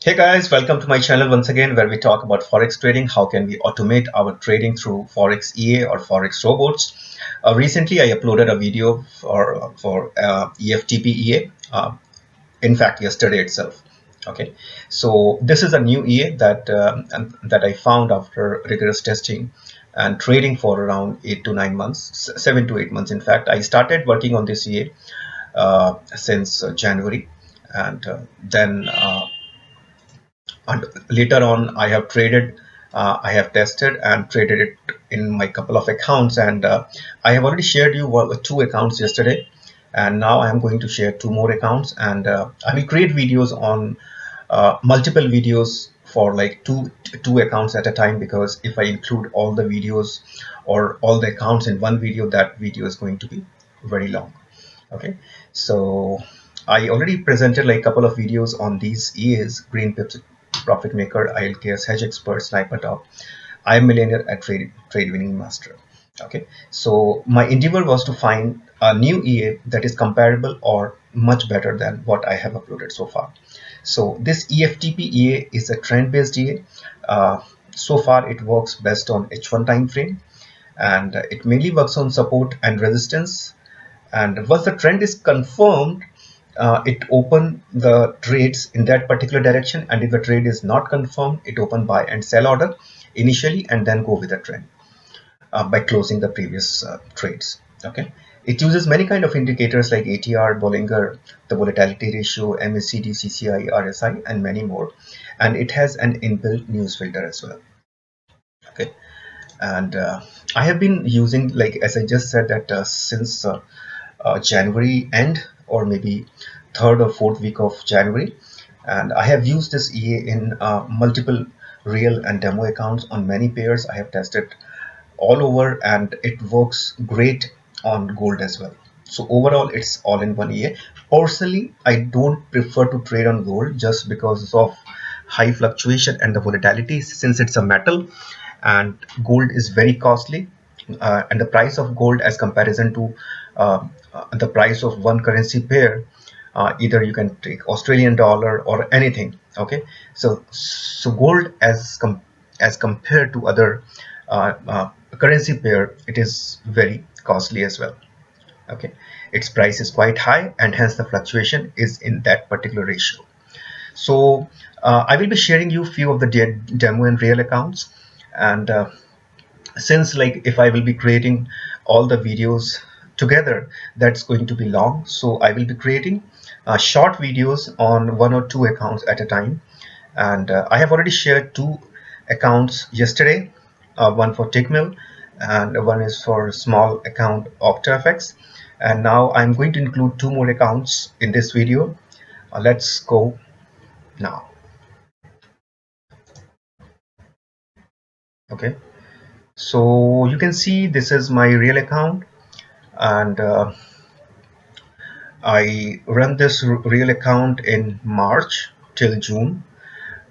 Hey guys, welcome to my channel once again where we talk about forex trading. How can we automate our trading through forex EA or forex robots? Recently, I uploaded a video for EFTP EA. In fact, yesterday itself. Okay, so this is a new EA that I found after rigorous testing and trading for around 8 to 9 months, 7 to 8 months. In fact, I started working on this EA since January, and then and later on I have tested and traded it in my couple of accounts, and I have already shared you two accounts yesterday, and now I am going to share two more accounts, and I will create videos on multiple videos for like two accounts at a time, because if I include all the videos or all the accounts in one video, that video is going to be very long. Okay, so I already presented like a couple of videos on these EAs: Green Pips, Profit Maker, ILKS, Hedge Expert, Sniper Top, I am Millionaire at Trade Winning Master. Okay, so my endeavor was to find a new EA that is comparable or much better than what I have uploaded so far. So this EFTP EA is a trend-based EA. So far it works best on H1 time frame, and it mainly works on support and resistance. And once the trend is confirmed, it open the trades in that particular direction, and if the trade is not confirmed, it open buy and sell order initially and then go with the trend by closing the previous trades. Okay, it uses many kind of indicators like ATR, Bollinger, the volatility ratio, MACD, CCI, RSI, and many more, and it has an inbuilt news filter as well. Okay, and I have been using, like as I just said, that since January end, or maybe third or fourth week of January, and I have used this EA in multiple real and demo accounts on many pairs. I have tested all over, and it works great on gold as well. So overall, it's all in one EA. Personally, I don't prefer to trade on gold just because of high fluctuation and the volatility, since it's a metal and gold is very costly, and the price of gold as comparison to the price of one currency pair, either you can take Australian dollar or anything. Okay, so gold as compared to other currency pair, it is very costly as well. Okay, its price is quite high, and hence the fluctuation is in that particular ratio. So I will be sharing you few of the demo and real accounts, and since like if I will be creating all the videos together, that's going to be long, so I will be creating short videos on one or two accounts at a time. And I have already shared two accounts yesterday, one for Tickmill and one is for small account OctaFX, and now I'm going to include two more accounts in this video. Let's go now. Okay, so you can see this is my real account, and I run this real account in March till June.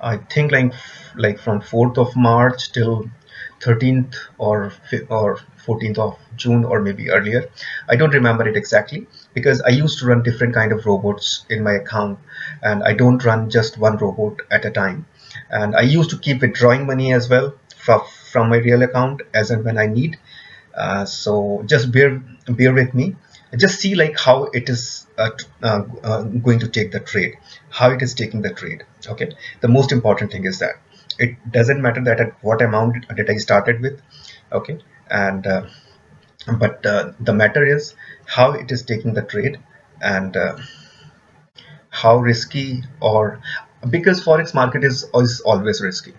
I think like from 4th of March till 13th or 14th of June, or maybe earlier. I don't remember it exactly, because I used to run different kind of robots in my account, and I don't run just one robot at a time. And I used to keep withdrawing money as well from my real account as and when I need. So just bear with me. Just see like how it is going to take the trade, how it is taking the trade. Okay, the most important thing is that it doesn't matter that at what amount that I started with. Okay, and but the matter is how it is taking the trade, and how risky, or because forex market is always risky.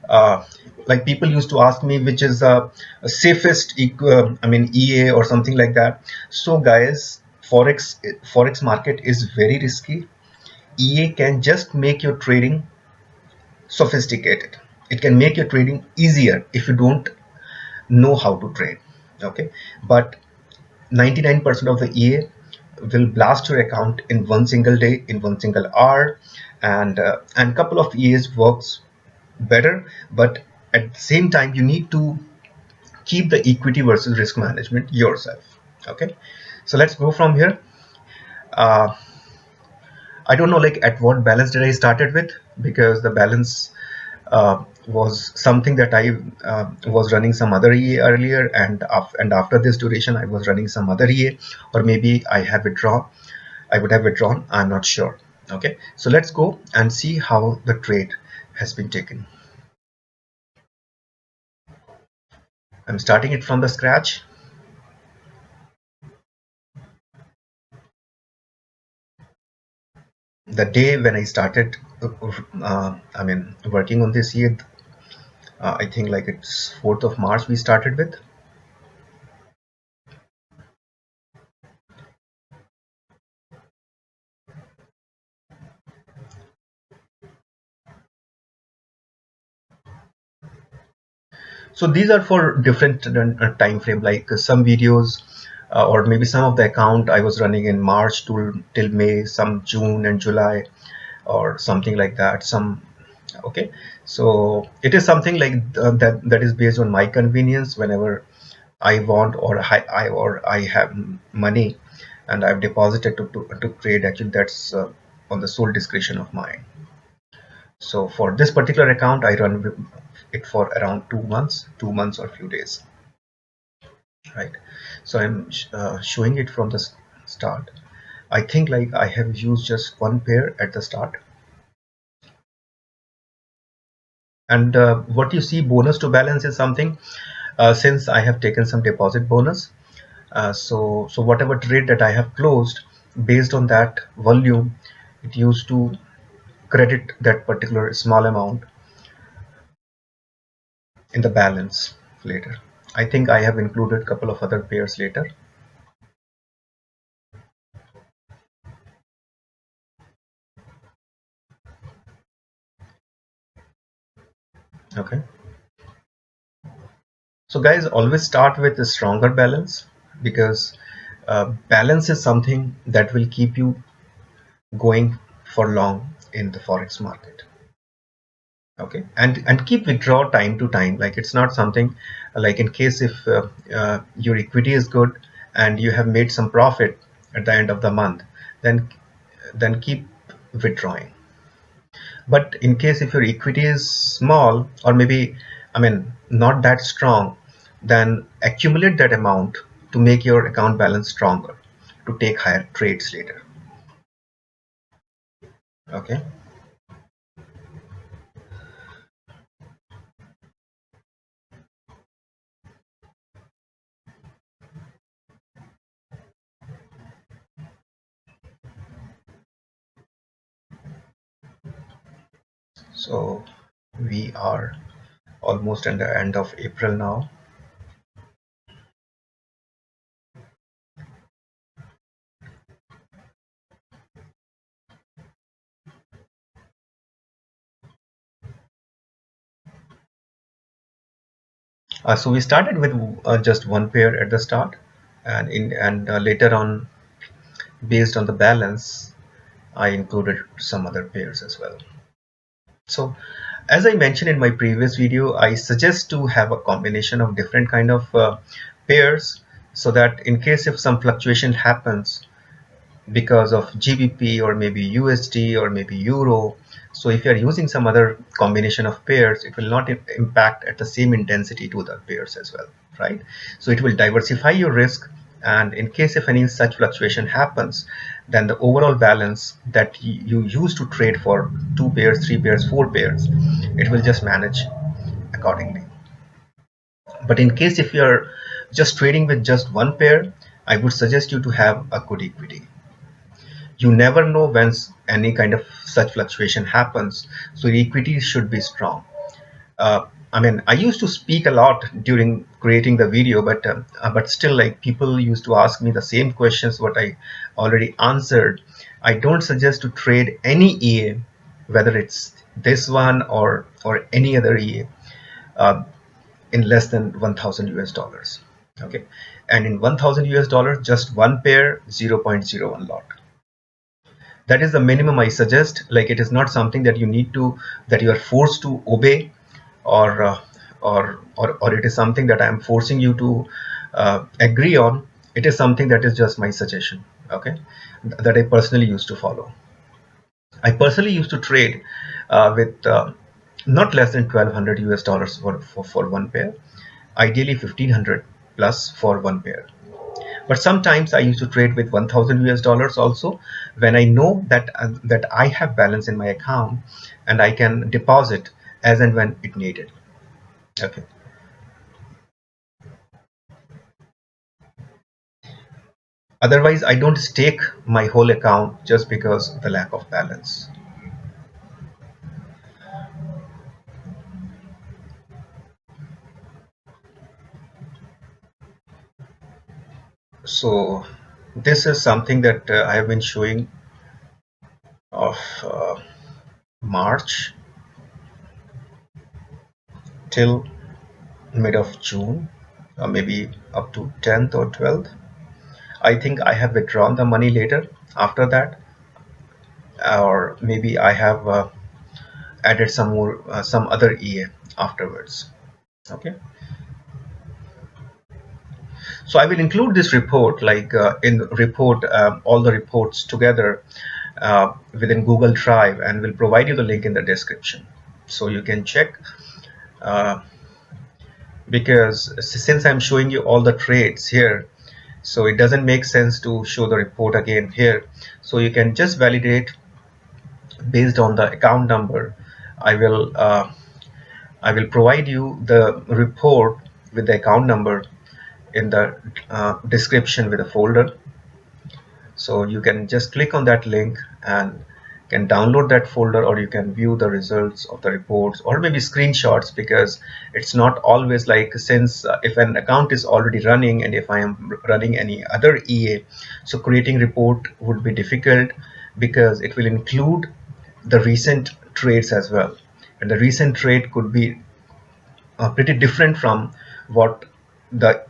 uh, like people used to ask me which is the safest EA or something like that. So guys, forex market is very risky. EA can just make your trading sophisticated. It can make your trading easier if you don't know how to trade. Okay, but 99% of the EA will blast your account in one single day, in one single hour, and couple of EAs works better, but at the same time you need to keep the equity versus risk management yourself. Okay, so let's go from here. uh, I don't know like at what balance did I started with, because the balance was something that I was running some other EA earlier, and after this duration I was running some other EA, or maybe I would have withdrawn, I'm not sure. Okay, so let's go and see how the trade has been taken. I'm starting it from the scratch. The day when I started I mean working on this year, I think like it's 4th of March we started with. So these are for different time frame, like some videos or maybe some of the account I was running in March to till May, some June and July or something like that. Some okay, so it is something like that is based on my convenience. Whenever I want, or I have money and I've deposited to trade, actually that's on the sole discretion of mine. So for this particular account I run it for around 2 months, 2 months or few days, right? So I'm showing it from the start. I think like I have used just one pair at the start, and what you see bonus to balance is something, since I have taken some deposit bonus, so whatever trade that I have closed based on that volume, it used to credit that particular small amount in the balance later. I think I have included a couple of other pairs later. Okay, so guys, always start with a stronger balance, because balance is something that will keep you going for long in the forex market. Okay, and keep withdraw time to time, like it's not something like in case if your equity is good and you have made some profit at the end of the month, then keep withdrawing. But in case if your equity is small, or maybe I mean not that strong, then accumulate that amount to make your account balance stronger to take higher trades later. Okay, so we are almost at the end of April now. So we started with just one pair at the start, and later on, based on the balance, I included some other pairs as well. So as I mentioned in my previous video, I suggest to have a combination of different kind of pairs, so that in case if some fluctuation happens because of GBP or maybe USD or maybe Euro, so if you are using some other combination of pairs, it will not impact at the same intensity to the pairs as well, right? So it will diversify your risk, and in case if any such fluctuation happens, then the overall balance that you use to trade for 2 pairs, 3 pairs, 4 pairs, it will just manage accordingly. But in case if you're just trading with just one pair, I would suggest you to have a good equity. You never know when any kind of such fluctuation happens, so the equity should be strong. I mean, I used to speak a lot during creating the video, but still, like people used to ask me the same questions what I already answered. I don't suggest to trade any EA, whether it's this one or any other EA, uh, in less than 1,000 US dollars. Okay, and in 1,000 US dollars, just one pair, 0.01 lot. That is the minimum I suggest. Like it is not something that you need to, that you are forced to obey, or or it is something that I am forcing you to agree on. It is something that is just my suggestion. Okay, that I personally used to follow. I personally used to trade with not less than 1200 US dollars for one pair, ideally 1500 plus for one pair. But sometimes I used to trade with 1000 US dollars also, when I know that I have balance in my account and I can deposit as and when it needed. Okay. Otherwise, I don't stake my whole account just because of the lack of balance. So this is something that I have been showing of March till mid of June, maybe up to 10th or 12th. I think I have withdrawn the money later after that, or maybe I have added some more, some other EA afterwards. Okay. So I will include this report, like in report, all the reports together within Google Drive, and will provide you the link in the description, so you can check. Uh, because since I'm showing you all the trades here, so it doesn't make sense to show the report again here. So you can just validate based on the account number. I will uh, I will provide you the report with the account number in the description with a folder. So you can just click on that link and can download that folder, or you can view the results of the reports or maybe screenshots, because it's not always like, since if an account is already running and if I am running any other EA, so creating report would be difficult, because it will include the recent trades as well, and the recent trade could be pretty different from what the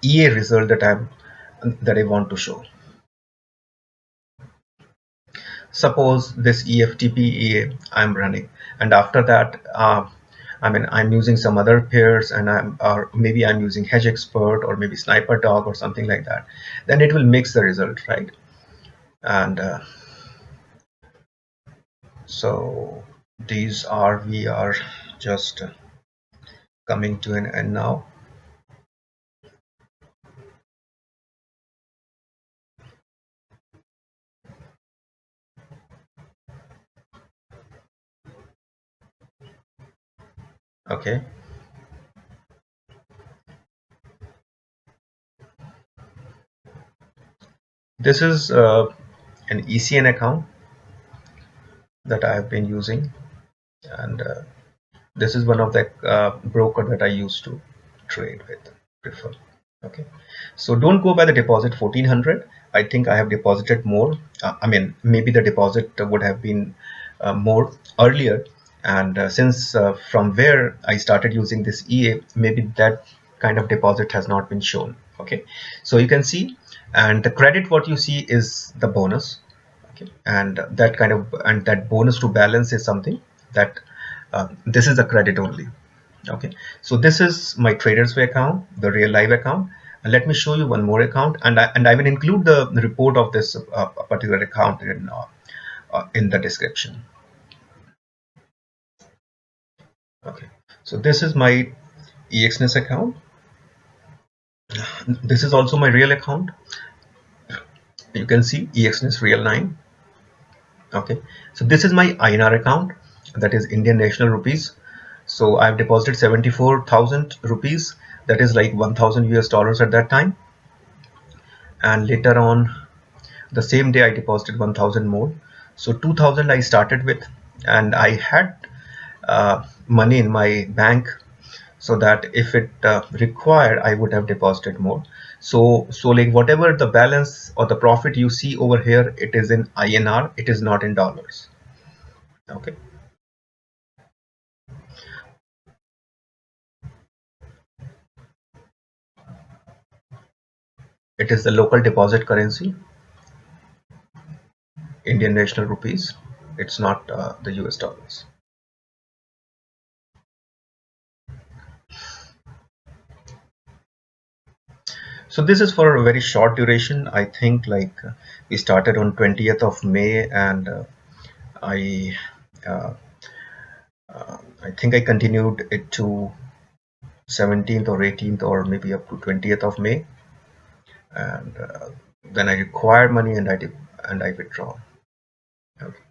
EA result that I want to show. Suppose this EFTP EA I'm running, and after that, I mean, I'm using some other pairs, and or maybe I'm using Hedge Expert or maybe Sniper Dog or something like that. Then it will mix the result, right? And so these are, we are just coming to an end now. Okay. This is an ECN account that I have been using, and this is one of the broker that I used to trade with, prefer. Okay, so don't go by the deposit 1400. I think I have deposited more. I mean, maybe the deposit would have been more earlier, and since from where I started using this EA, maybe that kind of deposit has not been shown. Okay, so you can see, and the credit what you see is the bonus. Okay, and that kind of, and that bonus to balance is something that this is a credit only. Okay, so this is my TradersWay account, the real live account. And let me show you one more account, and I will include the report of this particular account in the description. Okay, so this is my EXNES account. This is also my real account. You can see EXNES Real 9. Okay, so this is my INR account, that is Indian National Rupees. So I've deposited 74,000 rupees, that is like 1000 US dollars at that time. And later on, the same day I deposited 1000 more. So 2000 I started with, and I had money in my bank, so that if it required, I would have deposited more. So like whatever the balance or the profit you see over here, it is in INR, it is not in dollars. Okay. It is the local deposit currency, Indian National Rupees. It's not the US dollars. So this is for a very short duration. I think like we started on 20th of May, and I uh, I think I continued it to 17th or 18th or maybe up to 20th of May, and then I require money and I withdraw. Okay.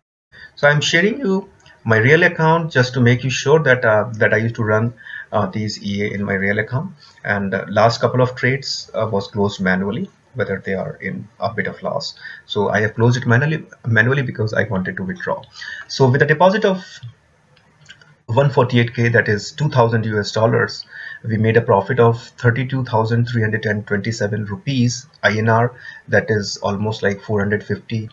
So I'm sharing you my real account just to make you sure that that I used to run these EA in my real account, and last couple of trades was closed manually, whether they are in a bit of loss. So I have closed it manually because I wanted to withdraw. So with a deposit of 148k, that is 2000 US dollars, we made a profit of 32,327 rupees INR, that is almost like 450,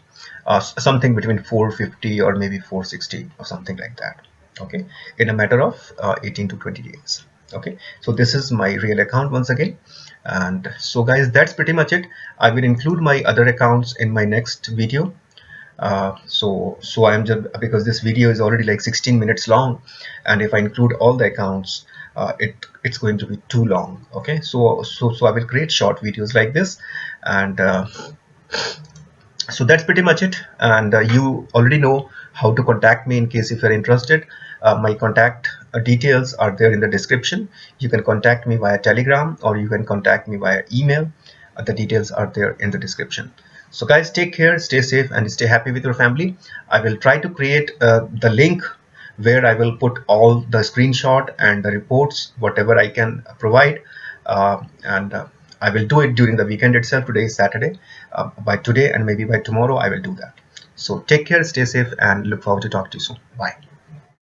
something between 450 or maybe 460 or something like that. Okay, in a matter of 18 to 20 days. Okay, so this is my real account once again. And so guys, that's pretty much it. I will include my other accounts in my next video. So I'm just, because this video is already like 16 minutes long, and if I include all the accounts, it's going to be too long. Okay, so I will create short videos like this, and so that's pretty much it. And you already know how to contact me in case if you're interested. My contact details are there in the description. You can contact me via Telegram or you can contact me via email. The details are there in the description. So guys, take care, stay safe, and stay happy with your family. I will try to create the link where I will put all the screenshot and the reports, whatever I can provide, and I will do it during the weekend itself. Today is Saturday. By today and maybe by tomorrow I will do that. So take care, stay safe, and look forward to talk to you soon. Bye.